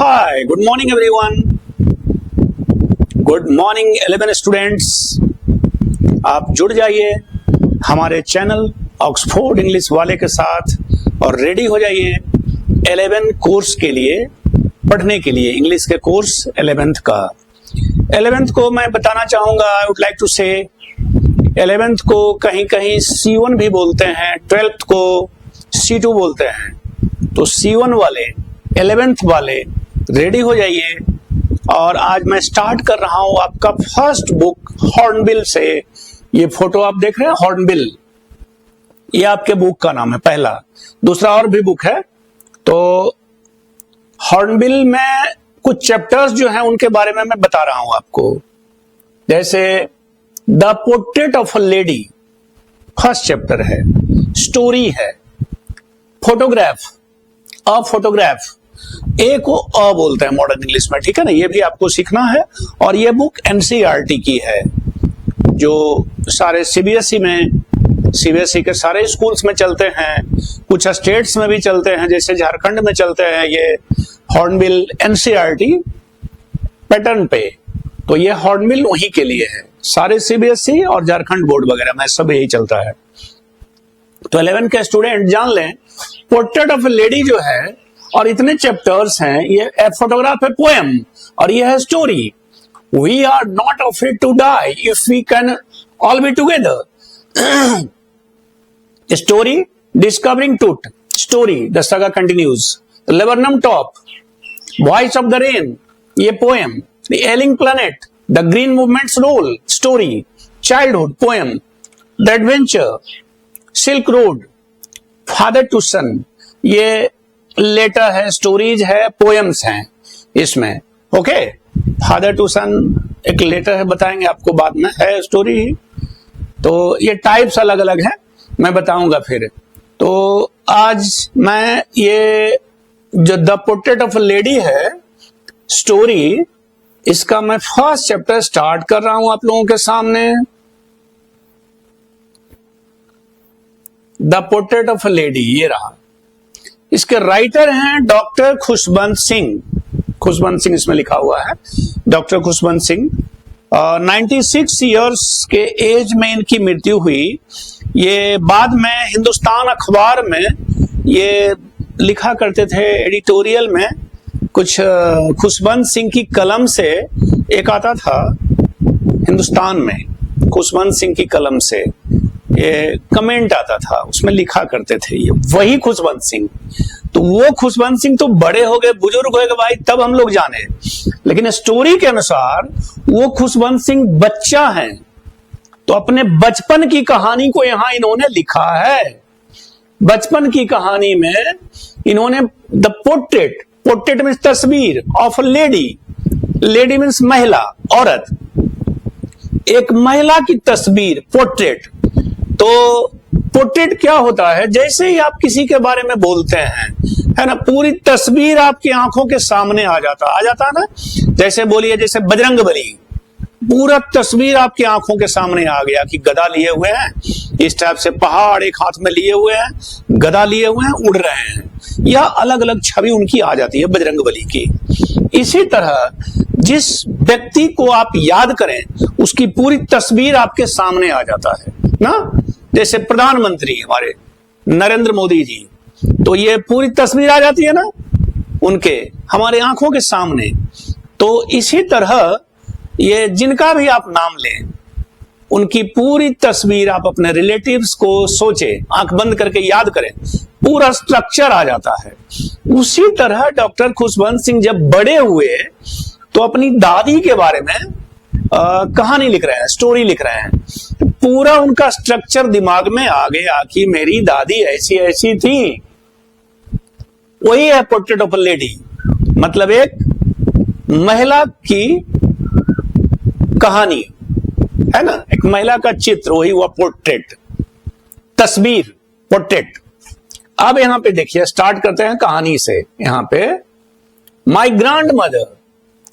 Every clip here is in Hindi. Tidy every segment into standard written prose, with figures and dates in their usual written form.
Hi, good morning everyone. Good morning 11 students. आप जुड़ जाइए हमारे चैनल ऑक्सफोर्ड इंग्लिश वाले के साथ और रेडी हो जाइए 11 कोर्स के लिए, पढ़ने के लिए इंग्लिश के कोर्स 11th का। 11th को मैं बताना चाहूंगा, आई वुड लाइक टू से 11th को कहीं कहीं C1 भी बोलते हैं, 12th को C2 बोलते हैं। तो C1 वाले 11th वाले रेडी हो जाइए। और आज मैं स्टार्ट कर रहा हूं आपका फर्स्ट बुक हॉर्नबिल से। ये फोटो आप देख रहे हैं हॉर्नबिल, ये आपके बुक का नाम है पहला। दूसरा और भी बुक है। तो हॉर्नबिल में कुछ चैप्टर्स जो हैं उनके बारे में मैं बता रहा हूं आपको। जैसे the portrait of a lady first chapter है, स्टोरी है, फोटोग्राफ, अ फोटोग्राफ, ए को अ बोलते हैं मॉडर्न इंग्लिश में, ठीक है ना। ये भी आपको सीखना है। और ये बुक एनसीईआरटी की है, जो सारे सीबीएसई के सारे स्कूल्स में चलते हैं, कुछ स्टेट्स में भी चलते हैं, जैसे झारखंड में चलते हैं ये हॉर्नबिल एनसीईआरटी पैटर्न पे। तो ये हॉर्नबिल वहीं के लिए है, सारे सीबीएसई और झारखंड बोर्ड वगैरह में सब यही चलता है। तो 11 के स्टूडेंट जान लें, पोर्ट्रेट ऑफ ए लेडी जो है, और इतने चैप्टर्स हैं, ये फोटोग्राफ है, पोएम, और ये है story. We are not afraid to die if we can all be together. Story, discovering truth, story, the saga continues, laburnum top, voice of the rain, ये poem, the ailing planet, the green movement's role, story, childhood, poem, the adventure, silk road, father to son, ये लेटर है, स्टोरीज है, पोएम्स हैं इसमें। ओके, फादर टू सन एक लेटर है, बताएंगे आपको बाद में, है स्टोरी ही। तो ये टाइप्स अलग अलग हैं, मैं बताऊंगा फिर। तो आज मैं ये जो the portrait of a lady है स्टोरी, इसका मैं फर्स्ट चैप्टर स्टार्ट कर रहा हूं आप लोगों के सामने। The portrait of a lady ये रहा। इसके राइटर हैं डॉक्टर खुशवंत सिंह। खुशवंत सिंह इसमें लिखा हुआ है, डॉक्टर खुशवंत सिंह। 96 इयर्स के एज में इनकी मृत्यु हुई। ये बाद में हिंदुस्तान अखबार में ये लिखा करते थे एडिटोरियल में, कुछ खुशवंत सिंह की कलम से एक आता था हिंदुस्तान में, खुशवंत सिंह की कलम से ये कमेंट आता था, उसमें लिखा करते थे ये वही खुशवंत सिंह। तो वो खुशवंत सिंह तो बड़े हो गए, बुजुर्ग हो गए भाई, तब हम लोग जाने। लेकिन स्टोरी के अनुसार वो खुशवंत सिंह बच्चा है, तो अपने बचपन की कहानी को यहां इन्होंने लिखा है। बचपन की कहानी में इन्होंने द पोर्ट्रेट, पोर्ट्रेट मीन्स तस्वीर, of a lady, lady means महिला, औरत, एक महिला की तस्वीर, पोर्ट्रेट। तो पोर्ट्रेट क्या होता है, जैसे ही आप किसी के बारे में बोलते हैं, है ना, पूरी तस्वीर आपकी आंखों के सामने आ जाता है ना। जैसे बोलिए, जैसे बजरंगबली, पूरा तस्वीर आपकी आंखों के सामने आ गया कि गदा लिए हुए हैं, इस टाइप से पहाड़ एक हाथ में लिए हुए हैं, गदा लिए हुए हैं, उड़ रहे हैं, या अलग अलग छवि उनकी आ जाती है बजरंगबली की। इसी तरह जिस व्यक्ति को आप याद करें, उसकी पूरी तस्वीर आपके सामने आ जाता है ना। जैसे प्रधानमंत्री हमारे नरेंद्र मोदी जी, तो ये पूरी तस्वीर आ जाती है ना उनके, हमारे आंखों के सामने। तो इसी तरह ये जिनका भी आप नाम लें, उनकी पूरी तस्वीर आप अपने रिलेटिव्स को सोचे, आंख बंद करके याद करें, पूरा स्ट्रक्चर आ जाता है। उसी तरह डॉक्टर खुशवंत सिंह जब बड़े हुए तो अपनी दादी के बारे में कहानी लिख रहे हैं, स्टोरी लिख रहे हैं। तो पूरा उनका स्ट्रक्चर दिमाग में आ गया कि मेरी दादी ऐसी ऐसी थी। वही है पोर्ट्रेट ऑफ अ लेडी, मतलब एक महिला की कहानी, है ना, एक महिला का चित्र, वही हुआ पोर्ट्रेट, तस्वीर, पोर्ट्रेट। अब यहां पे देखिए, स्टार्ट करते हैं कहानी से। यहां पे my grandmother,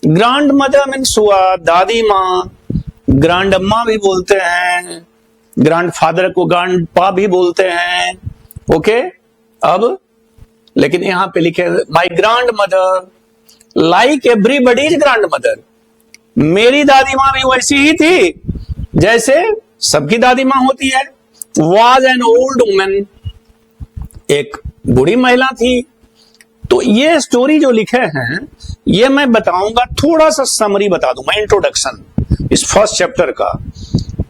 grandmother means हुआ दादी माँ, ग्रांड अम्मा भी बोलते हैं, ग्रांड फादर को ग्रांड पा भी बोलते हैं। ओके, अब लेकिन यहां पे लिखे my grandmother like everybody's grandmother. मेरी दादी माँ भी वैसी ही थी जैसे सबकी दादी माँ होती है। वॉज एन ओल्ड वुमेन, एक बूढ़ी महिला थी। तो ये स्टोरी जो लिखे हैं ये मैं बताऊंगा, थोड़ा सा समरी बता दूंगा, इंट्रोडक्शन इस फर्स्ट चैप्टर का,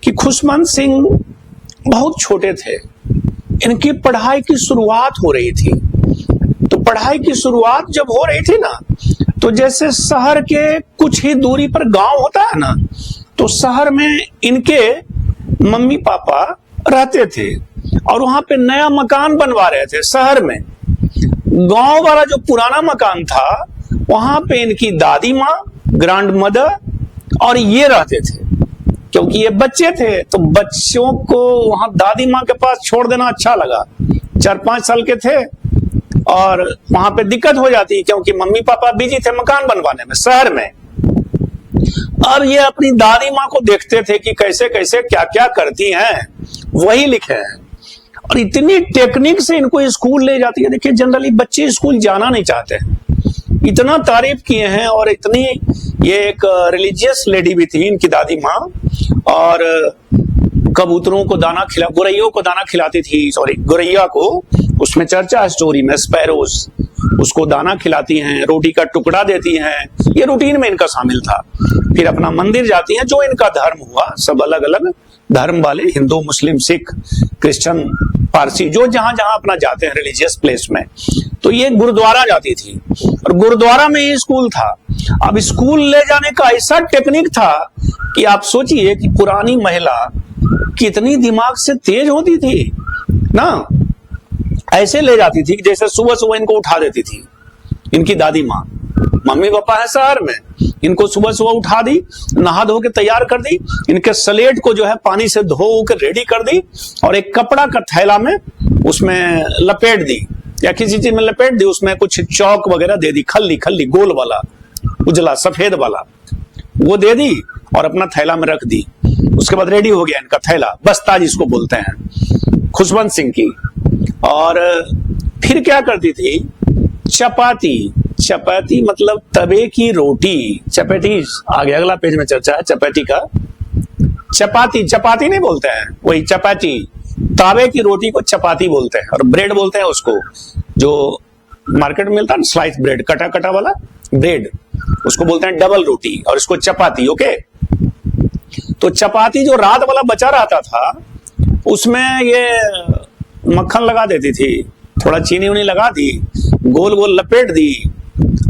कि खुशवंत सिंह बहुत छोटे थे, इनकी पढ़ाई की शुरुआत हो रही थी। तो पढ़ाई की शुरुआत जब हो रही थी ना, तो जैसे शहर के कुछ ही दूरी पर गांव होता है ना, तो शहर में इनके मम्मी पापा रहते थे और वहां पे नया मकान बनवा रहे थे शहर में। गांव वाला जो पुराना मकान था वहां पे इनकी दादी माँ, ग्रैंड मदर और ये रहते थे। क्योंकि ये बच्चे थे तो बच्चों को वहां दादी माँ के पास छोड़ देना अच्छा लगा। 4-5 साल के थे और वहां पे दिक्कत हो जाती क्योंकि मम्मी पापा बिजी थे मकान बनवाने में शहर में। अब ये अपनी दादी माँ को देखते थे कि कैसे कैसे क्या क्या करती हैं, वही लिखे हैं। और इतनी टेक्निक से इनको स्कूल ले जाती है। देखिए जनरली बच्चे स्कूल जाना नहीं चाहते हैं, इतना तारीफ किए हैं। और इतनी, ये एक रिलीजियस लेडी भी थी इनकी दादी माँ, और कबूतरों को दाना गोरैयों को दाना खिलाती थी, सॉरी गोरैया को, उसमें चर्चा है स्टोरी में, स्पैरोज उसको दाना खिलाती हैं, रोटी का टुकड़ा देती हैं, ये रूटीन में इनका शामिल था। फिर अपना मंदिर जाती हैं, जो इनका धर्म हुआ, सब अलग अलग धर्म वाले, हिंदू, मुस्लिम, सिख, क्रिश्चियन, पारसी, जो जहां जहां अपना जाते हैं रिलीजियस प्लेस में। तो ये गुरुद्वारा जाती थी और गुरुद्वारा में ही स्कूल था। अब स्कूल ले जाने का ऐसा टेक्निक था कि आप सोचिए कि पुरानी महिला कितनी दिमाग से तेज होती थी ना। ऐसे ले जाती थी कि जैसे सुबह सुबह इनको उठा देती थी इनकी दादी माँ। मम्मी पापा है शहर में, इनको सुबह सुबह उठा दी, नहा धो के तैयार कर दी, इनके स्लेट को जो है पानी से धो के रेडी कर दी और एक कपड़ा का थैला में उसमें लपेट दी या किसी चीज में लपेट दी, उसमें कुछ चौक वगैरह दे दी, खल्ली खल्ली गोल वाला, उजला सफेद वाला, वो दे दी और अपना थैला में रख दी। उसके बाद रेडी हो गया इनका थैला, बस्ता जिसको बोलते हैं खुशवंत सिंह की। और फिर क्या करती थी, चपाती, चपाती मतलब तवे की रोटी, चपाती, आगे अगला पेज में चर्चा है चपाती का। चपाती, चपाती नहीं बोलते हैं, वही चपाती, तावे की रोटी को चपाती बोलते हैं। और ब्रेड बोलते हैं उसको, जो मार्केट में मिलता है स्लाइस ब्रेड, कटा कटा वाला ब्रेड, उसको बोलते हैं डबल रोटी और इसको चपाती। ओके, तो चपाती जो रात वाला बचा रहता था उसमें ये मक्खन लगा देती थी, थोड़ा चीनी उनी लगा दी, गोल गोल लपेट दी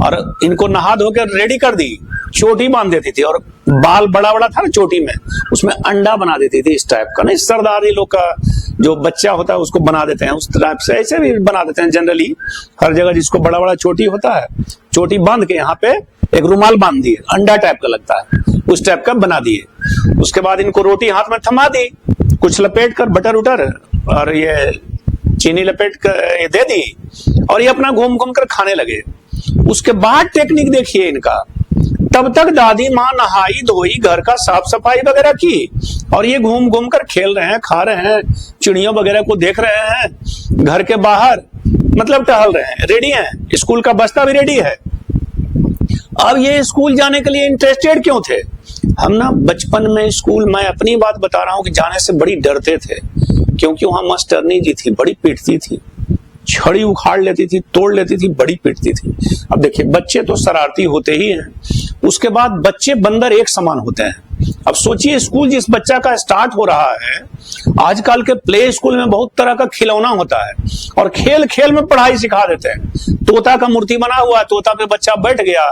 और इनको नहा धो के रेडी कर दी, चोटी बांध देती थी और बाल बड़ा बड़ा था ना चोटी में, उसमें अंडा बना देती थी इस टाइप का। नहीं, सरदारी लोग का जो बच्चा होता है उसको बना देते हैं उस टाइप से, ऐसे भी बना देते हैं जनरली हर जगह। जिसको बड़ा बड़ा चोटी होता है, चोटी बांध के यहाँ पे एक रुमाल बांध दिए, अंडा टाइप का लगता है, उस टाइप का बना दिए। उसके बाद इनको रोटी हाथ में थमा दी, कुछ लपेट कर बटर उटर और ये चीनी लपेट कर दे दी और ये अपना घूम घूम कर खाने लगे। उसके बाद टेक्निक देखिए इनका, तब तक दादी माँ नहाई धोई, घर का साफ सफाई वगैरह की और ये घूम घूम कर खेल रहे हैं, खा रहे हैं, चिड़ियों वगैरह को देख रहे हैं, घर के बाहर मतलब टहल रहे हैं, रेडी हैं, स्कूल का बस्ता भी रेडी है। अब ये स्कूल जाने के लिए इंटरेस्टेड क्यों थे? हम ना बचपन में स्कूल, मैं अपनी बात बता रहा हूँ कि जाने से बड़ी डरते थे, क्योंकि वहां मास्टरनी जी थी, बड़ी पीटती थी, छड़ी उखाड़ लेती थी, तोड़ लेती थी, बड़ी पीटती थी। अब देखिए बच्चे तो शरारती होते ही हैं, उसके बाद बच्चे बंदर एक समान होते हैं। अब सोचिए स्कूल जिस बच्चा का स्टार्ट हो रहा है, आजकल के प्ले स्कूल में बहुत तरह का खिलौना होता है और खेल खेल में पढ़ाई सिखा देते हैं। तोता का मूर्ति बना हुआ है, तोता पे बच्चा बैठ गया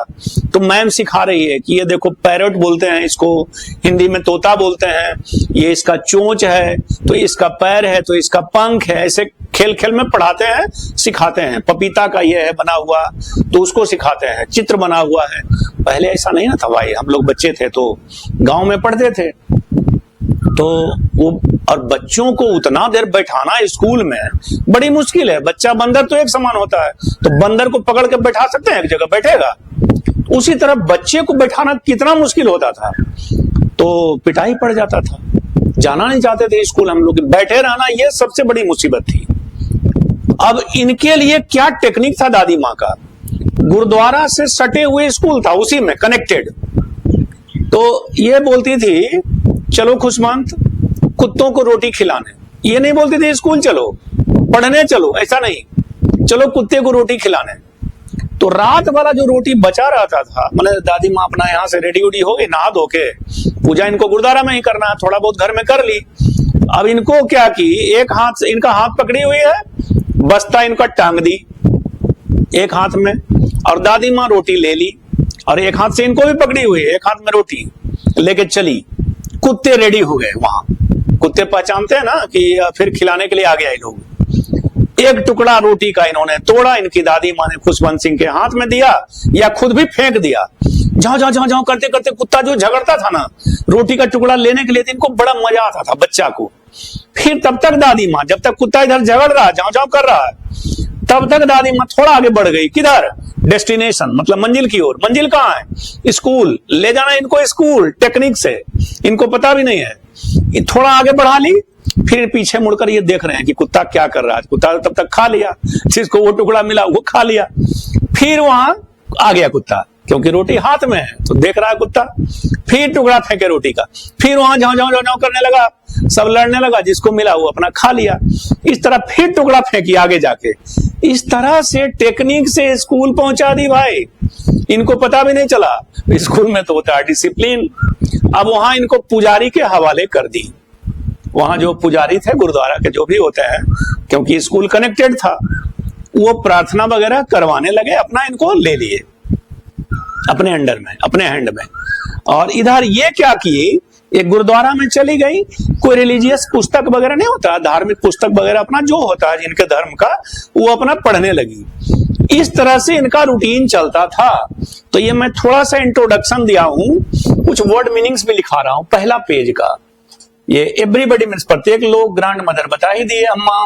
तो मैम सिखा रही है कि ये देखो पैरट बोलते हैं इसको, हिंदी में तोता बोलते हैं, ये इसका चोंच है तो इसका पैर है तो इसका पंख है। ऐसे खेल खेल में पढ़ाते हैं, सिखाते हैं। पपीता का ये है बना हुआ तो उसको सिखाते हैं, चित्र बना हुआ है। पहले ऐसा नहीं ना था भाई, हम लोग बच्चे थे तो गांव में पढ़ते थे तो वो, और बच्चों को उतना देर बैठाना स्कूल में बड़ी मुश्किल है। बच्चा बंदर तो एक समान होता है, तो बंदर को पकड़ के बैठा सकते हैं, एक जगह बैठेगा। उसी तरह बच्चे को बैठाना कितना मुश्किल होता था, तो पिटाई पड़ जाता था, जाना नहीं चाहते थे स्कूल हम लोग, बैठे रहना ये सबसे बड़ी मुसीबत थी। अब इनके लिए क्या टेक्निक था दादी माँ का? गुरुद्वारा से सटे हुए स्कूल था, उसी में कनेक्टेड। तो ये बोलती थी चलो खुशवंत कुत्तों को रोटी खिलाने, ये नहीं बोलती थी स्कूल चलो पढ़ने चलो, ऐसा नहीं, चलो कुत्ते को रोटी खिलाने। तो रात वाला जो रोटी बचा रहता था, मैंने दादी माँ अपना यहाँ से रेडी उडी हो गई, नहा धो के, पूजा इनको गुरुद्वारा में ही करना है, थोड़ा बहुत घर में कर ली। अब इनको क्या की, एक हाथ से इनका हाथ पकड़ी हुई है, बस्ता इनका टांग दी एक हाथ में, और दादी माँ रोटी ले ली और एक हाथ से इनको भी पकड़ी हुई है, एक हाथ में रोटी लेके चली। कुत्ते रेडी हो गए वहां, कुत्ते पहचानते हैं ना कि फिर खिलाने के लिए आ गया ये लोग। एक टुकड़ा रोटी का इन्होंने तोड़ा, इनकी दादी माँ ने खुशवंत सिंह के हाथ में दिया या खुद भी फेंक दिया। जाओ जाओ जाओ जाओ करते करते कुत्ता जो झगड़ता था ना रोटी का टुकड़ा लेने के लिए, तो इनको बड़ा मजा आता था बच्चा को। फिर तब तक दादी माँ, जब तक कुत्ता इधर झगड़ रहा, जाओ जाओ कर रहा है, तब तक दादी माँ थोड़ा आगे बढ़ गई। किधर? डेस्टिनेशन, मतलब मंजिल की ओर। मंजिल कहाँ है? स्कूल। ले जाना इनको स्कूल, टेक्निक से, इनको पता भी नहीं है। थोड़ा आगे बढ़ा ली, फिर पीछे मुड़कर ये देख रहे हैं कि कुत्ता क्या कर रहा है। कुत्ता तब तक खा लिया, जिसको वो टुकड़ा मिला वो खा लिया। फिर वहां आ गया कुत्ता, क्योंकि रोटी हाथ में है तो देख रहा है कुत्ता। फिर टुकड़ा फेंके रोटी का, फिर वहां जाओ जाओ जाओ करने लगा, सब लड़ने लगा, जिसको मिला वो अपना खा लिया। इस तरह फिर टुकड़ा फेंकी आगे जाके। इस तरह से टेक्निक से स्कूल पहुंचा दी भाई, इनको पता भी नहीं चला। स्कूल में तो होता है डिसिप्लिन। अब वहां इनको पुजारी के हवाले कर दी। वहां जो पुजारी थे गुरुद्वारा के, जो भी होते हैं, क्योंकि स्कूल कनेक्टेड था, वो प्रार्थना वगैरह करवाने लगे, अपना इनको ले लिए अपने अंडर में, अपने हैंड में। और इधर ये क्या किए, एक गुरुद्वारा में चली गई, कोई रिलीजियस पुस्तक वगैरह नहीं होता, धार्मिक पुस्तक वगैरह अपना जो होता है जिनके धर्म का, वो अपना पढ़ने लगी। इस तरह से इनका रूटीन चलता था। तो ये मैं थोड़ा सा इंट्रोडक्शन दिया हूं, कुछ वर्ड मीनिंग्स भी लिखा रहा हूं। पहला पेज का ये एवरीबॉडी मीन्स प्रत्येक लोग, ग्रैंड मदर बता ही दिए, अम्मा।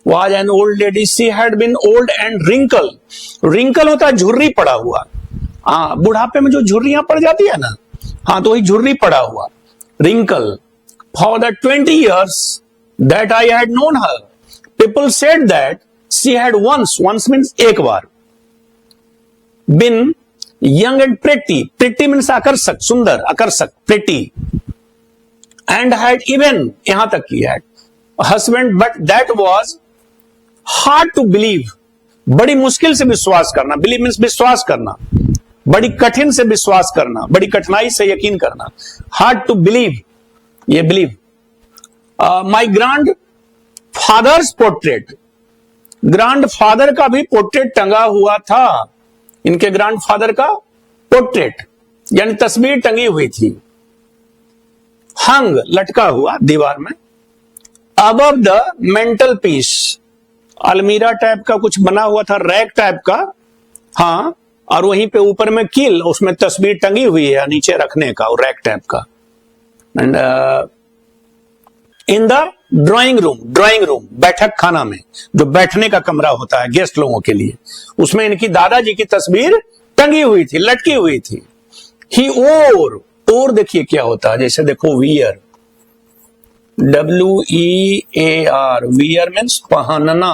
Was an old lady, she had been old and wrinkle. Wrinkle होता है झुर्री पड़ा हुआ। हाँ, बुढ़ापे में जो झुर्रियां पड़ जाती है ना, हाँ, तो वही झुर्री पड़ा हुआ, wrinkle. For the 20 years that I had known her, people said that she had once means एक बार, been young and pretty means आकर्षक, सुंदर, आकर्षक, pretty, and had even, यहां तक की है, husband, but that was hard to believe, बड़ी मुश्किल से विश्वास करना, believe means विश्वास करना, बड़ी कठिन से विश्वास करना, बड़ी कठिनाई से यकीन करना, हार्ड टू बिलीव, ये believe. My grandfather's portrait, grandfather का भी पोर्ट्रेट टंगा हुआ था, इनके ग्रैंड फादर का पोर्ट्रेट यानी तस्वीर टंगी हुई थी, हंग, लटका हुआ दीवार में, अबव द मेंटल पीस, अलमीरा टाइप का कुछ बना हुआ था, रैक टाइप का, हाँ, और वहीं पे ऊपर में कील, उसमें तस्वीर टंगी हुई है नीचे रखने का, और रैक टाइप का। And in the drawing room, बैठक खाना में, जो बैठने का कमरा होता है गेस्ट लोगों के लिए, उसमें इनकी दादाजी की तस्वीर टंगी हुई थी, लटकी हुई थी। ही और देखिए क्या होता है, जैसे देखो वियर, WEAR, वियर मीन्स पहनना,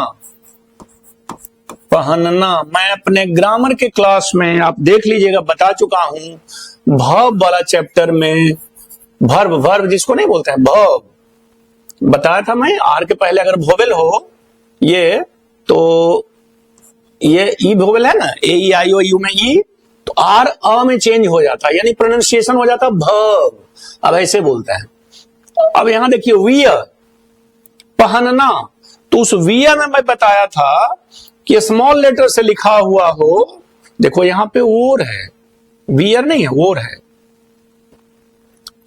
पहनना। मैं अपने ग्रामर के क्लास में, आप देख लीजिएगा, बता चुका हूं, वर्ब वाला चैप्टर में, वर्ब जिसको नहीं बोलते हैं, वर्ब बताया था मैं। आर के पहले अगर वोवेल हो ये, तो ये ई वोवेल है ना, AEIOU में ई, तो आर अ में चेंज हो जाता है, यानी प्रोनाउंसिएशन हो जाता है वर्ब। अब ऐसे बोलते हैं। अब यहां देखिए वियर, पहनना, तो उस वियर में मैं बताया था कि स्मॉल लेटर से लिखा हुआ हो, देखो यहां पे ओर है, वियर नहीं है, ओर है,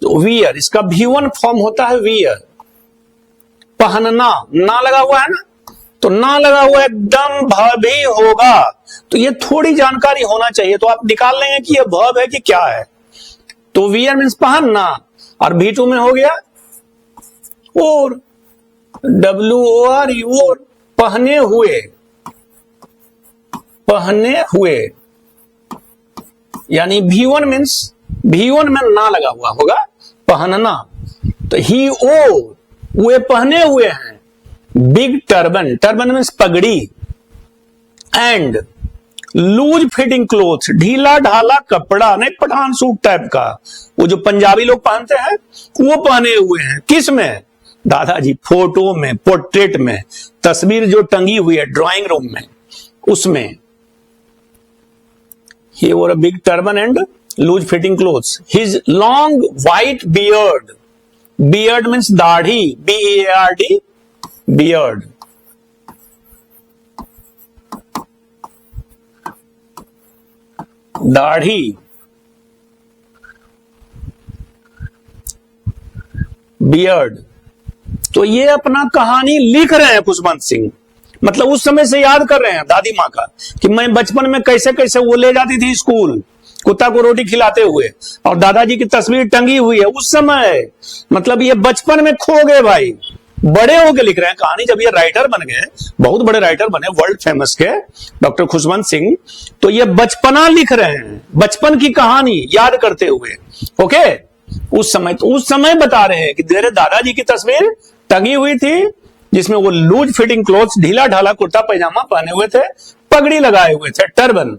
तो वियर, इसका V1 फॉर्म होता है वियर। पहनना, ना लगा हुआ है ना, तो ना लगा हुआ एकदम वर्ब ही होगा, तो ये थोड़ी जानकारी होना चाहिए, तो आप निकाल लेंगे कि ये वर्ब है कि क्या है। तो वियर मीन्स पहनना, और V2 में हो गया और, WORE, और पहने हुए, पहने हुए, यानी V1 में ना लगा हुआ होगा, पहनना। तो ही वे पहने हुए हैं बिग टर्बन, टर्बन मीन्स पगड़ी, एंड लूज फिटिंग क्लोथ, ढीला ढाला कपड़ा, नहीं पठान सूट टाइप का, वो जो पंजाबी लोग पहनते हैं वो पहने हुए हैं। किस में? दादाजी फोटो में, पोर्ट्रेट में, तस्वीर जो टंगी हुई है ड्राइंग रूम में उसमें। He wore a big turban and loose fitting clothes. His long white beard, beard means दाढ़ी, B-E-A-R-D, beard. दाढ़ी, बियर्ड। तो ये अपना कहानी लिख रहे हैं खुशवंत सिंह, मतलब उस समय से याद कर रहे हैं दादी माँ का कि मैं बचपन में कैसे कैसे वो ले जाती थी स्कूल कुत्ता को रोटी खिलाते हुए, और दादाजी की तस्वीर टंगी हुई है उस समय। मतलब ये बचपन में खो गए भाई, बड़े होके लिख रहे हैं कहानी। जब ये राइटर बन गए, बहुत बड़े राइटर बने, वर्ल्ड फेमस के डॉक्टर खुशवंत सिंह, तो ये बचपना लिख रहे हैं, बचपन की कहानी याद करते हुए। ओके, उस समय बता रहे हैं कि तेरे दादाजी की तस्वीर टंगी हुई थी जिसमें वो लूज फिटिंग क्लोथ्स, ढीला ढाला कुर्ता पैजामा पहने हुए थे, पगड़ी लगाए हुए थे, turban.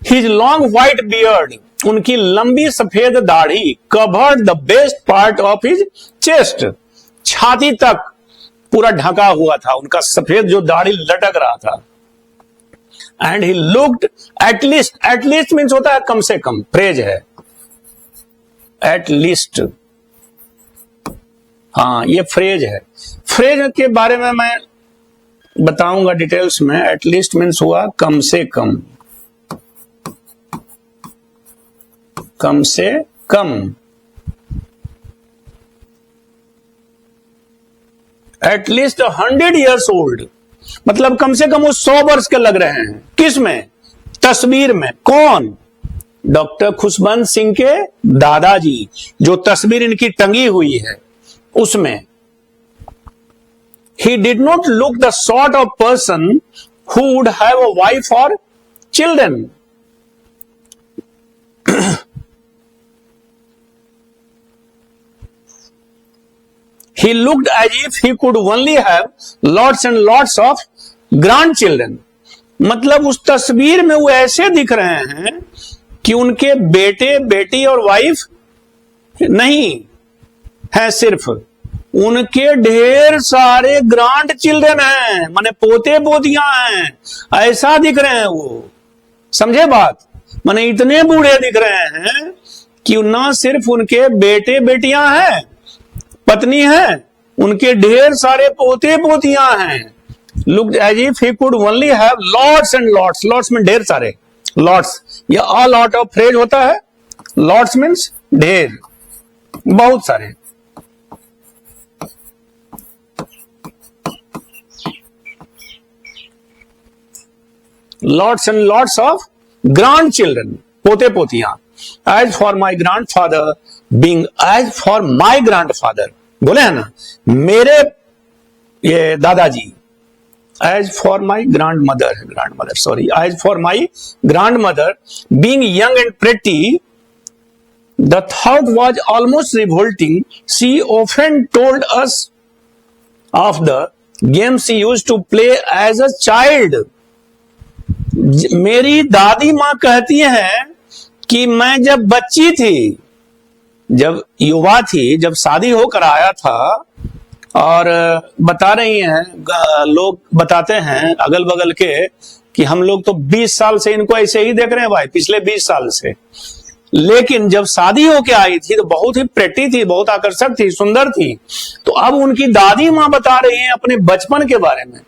His long white beard, उनकी लंबी सफेद दाढ़ी, covered the best part of his chest, छाती तक पूरा ढका हुआ था उनका सफेद जो दाढ़ी लटक रहा था। And he looked at least means होता है कम से कम, फ्रेज है एटलीस्ट, हाँ ये फ्रेज है। फ्रेज के बारे में मैं बताऊंगा डिटेल्स में। एटलीस्ट मीन्स हुआ कम से कम, कम से कम। एटलीस्ट 100 years old, मतलब कम से कम वो 100 वर्ष के लग रहे हैं। किस में? तस्वीर में। कौन? डॉक्टर खुशवंत सिंह के दादाजी, जो तस्वीर इनकी टंगी हुई है उसमें। He did not look the sort of person who would have a wife or children. He looked as if he could only have lots and lots of grandchildren. मतलब उस तस्वीर में वो ऐसे दिख रहे हैं कि उनके बेटे बेटी और वाइफ नहीं है, सिर्फ उनके ढेर सारे ग्रांड चिल्ड्रन हैं, माने पोते पोतियां हैं, ऐसा दिख रहे हैं वो। समझे बात? माने इतने बूढ़े दिख रहे हैं कि ना सिर्फ उनके बेटे बेटियां हैं, पत्नी है, उनके ढेर सारे पोते पोतियां हैं। Looked as if he could only have lots and lots, lots में ढेर सारे, लॉट्स या अ लॉट ऑफ फ्रेज होता है, लॉट्स मीन्स ढेर, बहुत सारे। lots and lots of grandchildren, पोते पोतियां। As for my grandfather being, as for my grandfather, बोले है ना, मेरे ये दादाजी, as for my grandmother, sorry, as for my grandmother being young and pretty, the thought was almost revolting. She often told us of the games she used to play as a child. मेरी दादी मां कहती हैं कि मैं जब बच्ची थी, जब युवा थी, जब शादी होकर आया था, और बता रही हैं, लोग बताते हैं अगल बगल के कि हम लोग तो 20 साल से इनको ऐसे ही देख रहे हैं भाई, पिछले 20 साल से। लेकिन जब शादी होके आई थी तो बहुत ही प्रेटी थी, बहुत आकर्षक थी, सुंदर थी। तो अब उनकी दादी मां बता रही हैं अपने बचपन के बारे में।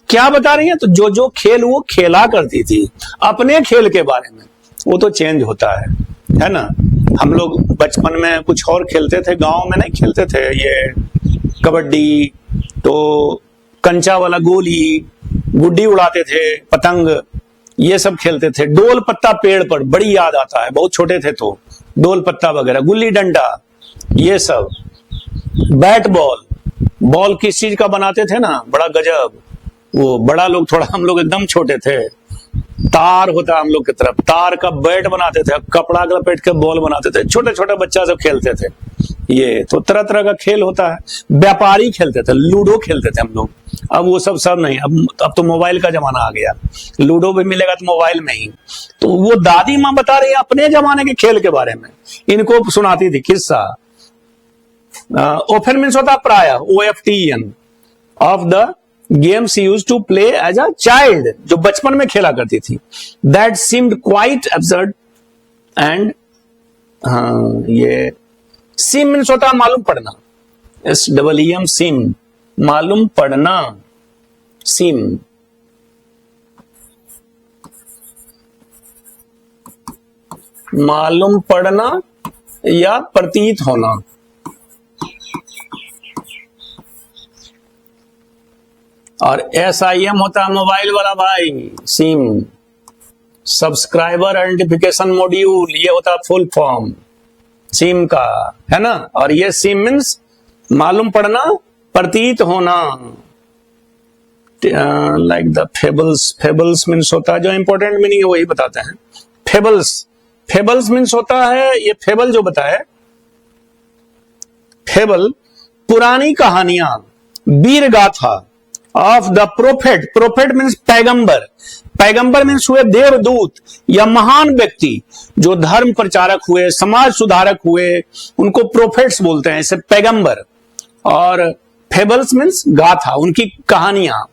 क्या बता रही हैं? तो जो जो खेल वो खेला करती थी, अपने खेल के बारे में। वो तो चेंज होता है ना। हम लोग बचपन में कुछ और खेलते थे, गांव में नहीं खेलते थे, ये कबड्डी, तो कंचा वाला गोली, गुड्डी उड़ाते थे, पतंग, ये सब खेलते थे। डोल पत्ता पेड़ पर, बड़ी याद आता है, बहुत छोटे थे तो डोल पत्ता वगैरह, गुल्ली डंडा, ये सब। बैट बॉल, बॉल किस चीज का बनाते थे ना, बड़ा गजब। वो बड़ा लोग, थोड़ा हम लोग एकदम छोटे थे, तार होता हम लोग की तरफ, तार का बैट बनाते थे, कपड़ा लपेट के बॉल बनाते थे, छोटे छोटे बच्चा सब खेलते थे। ये तो तरह तरह का खेल होता है। व्यापारी खेलते थे, लूडो खेलते थे हम लोग, अब वो सब नहीं, अब तो मोबाइल का जमाना आ गया, लूडो भी मिलेगा तो मोबाइल में ही। तो वो दादी माँ बता रही है अपने जमाने के खेल के बारे में, इनको सुनाती थी किस्सा। ऑफन मीन्स होता प्राय, OFTEN, of the games used to play as a child, जो बचपन में खेला करती थी। That seemed quite absurd and, ये सिम मीन्स होता है मालूम पड़ना, SEEM सिम, मालूम पड़ना, सिम। मालूम पड़ना या प्रतीत होना। और SIM होता है मोबाइल वाला भाई, सिम, सब्सक्राइबर आइडेंटिफिकेशन मॉड्यूल, ये होता है फुल फॉर्म सिम का, है ना। और ये सिम मीन्स मालूम पड़ना, प्रतीत होना। Like the fables, fables means होता है, जो इंपॉर्टेंट मीनिंग है वही बताते हैं। फेबल्स, फेबल्स मीन्स होता है, ये फेबल जो बताए, फेबल पुरानी कहानियां, वीर गाथा of the prophet, prophet means पैगंबर, पैगंबर मीन्स हुए देवदूत या महान व्यक्ति जो धर्म प्रचारक हुए, समाज सुधारक हुए, उनको प्रोफेट्स बोलते हैं, इसे पैगंबर। और फेबल्स मीन्स गाथा, उनकी कहानियां।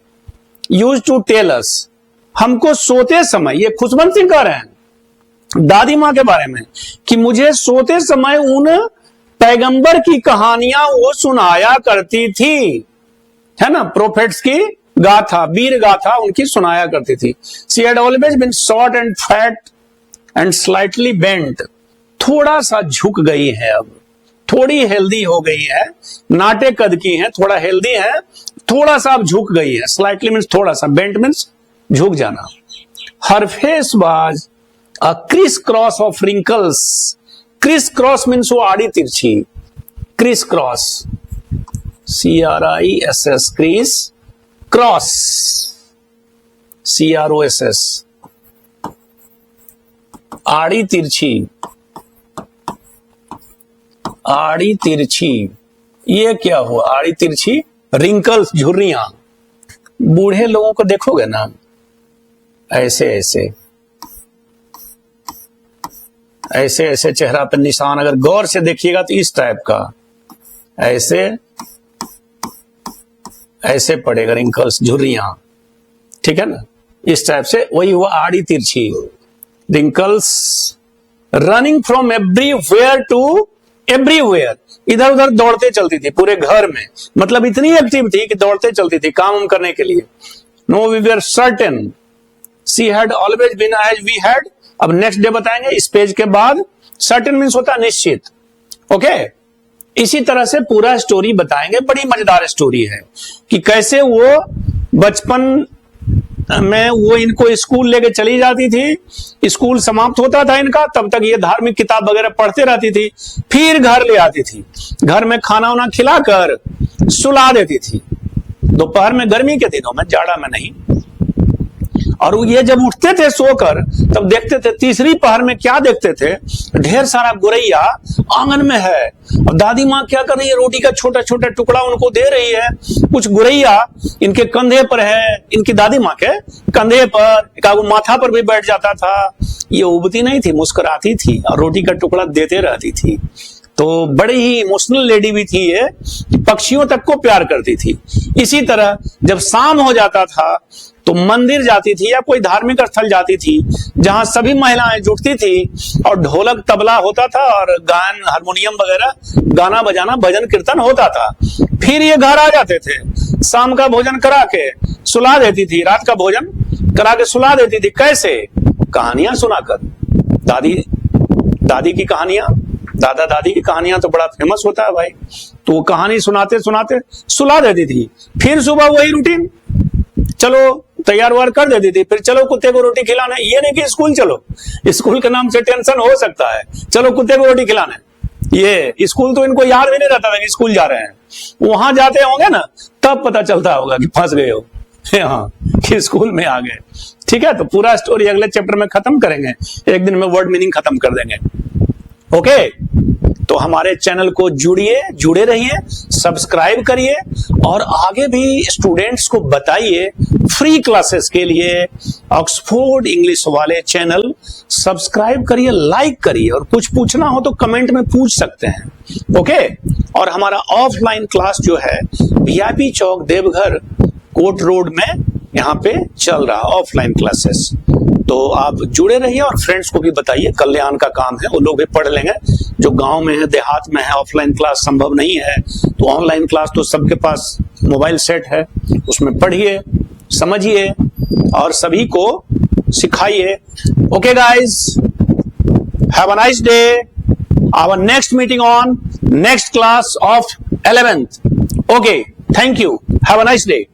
यूज टू टेल अस, हमको सोते समय, ये खुशवंत सिंह कह रहे हैं दादी माँ के बारे में, कि मुझे सोते समय उन पैगंबर की कहानियां वो सुनाया करती थी, है ना। प्रोफेट्स की गाथा, वीर गाथा उनकी सुनाया करती थी। She had always been short and fat and slightly bent, थोड़ा सा झुक गई है, अब थोड़ी हेल्दी हो गई है, नाटे कद की है, थोड़ा हेल्दी है, थोड़ा सा अब झुक गई है। स्लाइटली मीन्स थोड़ा सा, बेंट मीन्स झुक जाना। Her face was a criss cross of wrinkles, criss cross means वो आड़ी तिरछी, criss cross, CRISS, criss cross, CROSS, आड़ी तिरछी, आड़ी तिरछी। ये क्या हुआ आड़ी तिरछी? रिंकल्स, झुर्रियां। बूढ़े लोगों को देखोगे ना, ऐसे ऐसे ऐसे ऐसे चेहरा पर निशान, अगर गौर से देखिएगा तो इस टाइप का, ऐसे ऐसे पड़ेगा, रिंकल्स, झुर्रियां, ठीक है ना, इस टाइप से। वही हुआ आड़ी तिरछी, wrinkles. Running from everywhere to everywhere, इधर उधर दौड़ते चलती थी पूरे घर में, मतलब इतनी एक्टिव थी कि दौड़ते चलती थी काम करने के लिए। No we were certain she had always been as we had. अब नेक्स्ट डे बताएंगे इस पेज के बाद। सर्टेन मीन्स होता है निश्चित, ओके। इसी तरह से पूरा स्टोरी बताएंगे, बड़ी मजेदार स्टोरी है कि कैसे वो बचपन में वो इनको स्कूल लेके चली जाती थी, स्कूल समाप्त होता था इनका, तब तक ये धार्मिक किताब वगैरह पढ़ते रहती थी, फिर घर ले आती थी, घर में खाना वाना खिलाकर सुला देती थी, दोपहर में गर्मी के दिनों में, जाड़ा में नहीं। और ये जब उठते थे सोकर तब देखते थे तीसरी पहर में क्या देखते थे, ढेर सारा गुरैया आंगन में है, और दादी माँ क्या कर रही है, रोटी का छोटा छोटा टुकड़ा उनको दे रही है। कुछ गुरैया इनके कंधे पर है, इनकी दादी माँ के कंधे पर, एक माथा पर भी बैठ जाता था। ये उबती नहीं थी, मुस्कुराती थी और रोटी का टुकड़ा देते रहती थी। तो बड़ी ही इमोशनल लेडी भी थी ये, पक्षियों तक को प्यार करती थी। इसी तरह जब शाम हो जाता था तो मंदिर जाती थी या कोई धार्मिक स्थल जाती थी जहां सभी महिलाएं जुटती थी और ढोलक तबला होता था और गान, हारमोनियम वगैरह गाना बजाना, भजन कीर्तन होता था। फिर ये घर आ जाते थे, शाम का भोजन करा के सुला देती थी, रात का भोजन करा के सुला देती थी। कैसे? कहानियां सुनाकर। दादी की कहानियां, दादा दादी की कहानियां तो बड़ा फेमस होता है भाई, तो वो कहानी सुनाते सुनाते सुला देती थी। फिर सुबह वही रूटीन, चलो तैयार वार कर देती थी, फिर चलो कुत्ते को रोटी खिलाने। ये नहीं कि स्कूल चलो, स्कूल के नाम से टेंशन हो सकता है, चलो कुत्ते को रोटी खिलाने। ये स्कूल तो इनको याद भी नहीं रहता था कि स्कूल जा रहे हैं। वहां जाते होंगे ना तब पता चलता होगा कि फंस गए हो, हाँ, कि स्कूल में आ गए। ठीक है, तो पूरा स्टोरी अगले चैप्टर में खत्म करेंगे, एक दिन में वर्ड मीनिंग खत्म कर देंगे। ओके, तो हमारे चैनल को जुड़े रहिए, सब्सक्राइब करिए और आगे भी स्टूडेंट्स को बताइए। फ्री क्लासेस के लिए ऑक्सफोर्ड इंग्लिश वाले चैनल सब्सक्राइब करिए, लाइक करिए, और कुछ पूछना हो तो कमेंट में पूछ सकते हैं। ओके। और हमारा ऑफलाइन क्लास जो है वीआईपी चौक देवघर कोट रोड में यहाँ पे चल रहा है, ऑफलाइन क्लासेस। तो आप जुड़े रहिए और फ्रेंड्स को भी बताइए, कल्याण का काम है, वो लोग भी पढ़ लेंगे। जो गांव में है, देहात में है, ऑफलाइन क्लास संभव नहीं है, तो ऑनलाइन क्लास तो सबके पास मोबाइल सेट है, उसमें पढ़िए, समझिए और सभी को सिखाइए। Okay guys, have a nice day. Our next meeting on next class of 11th। Okay, thank you, have a nice day.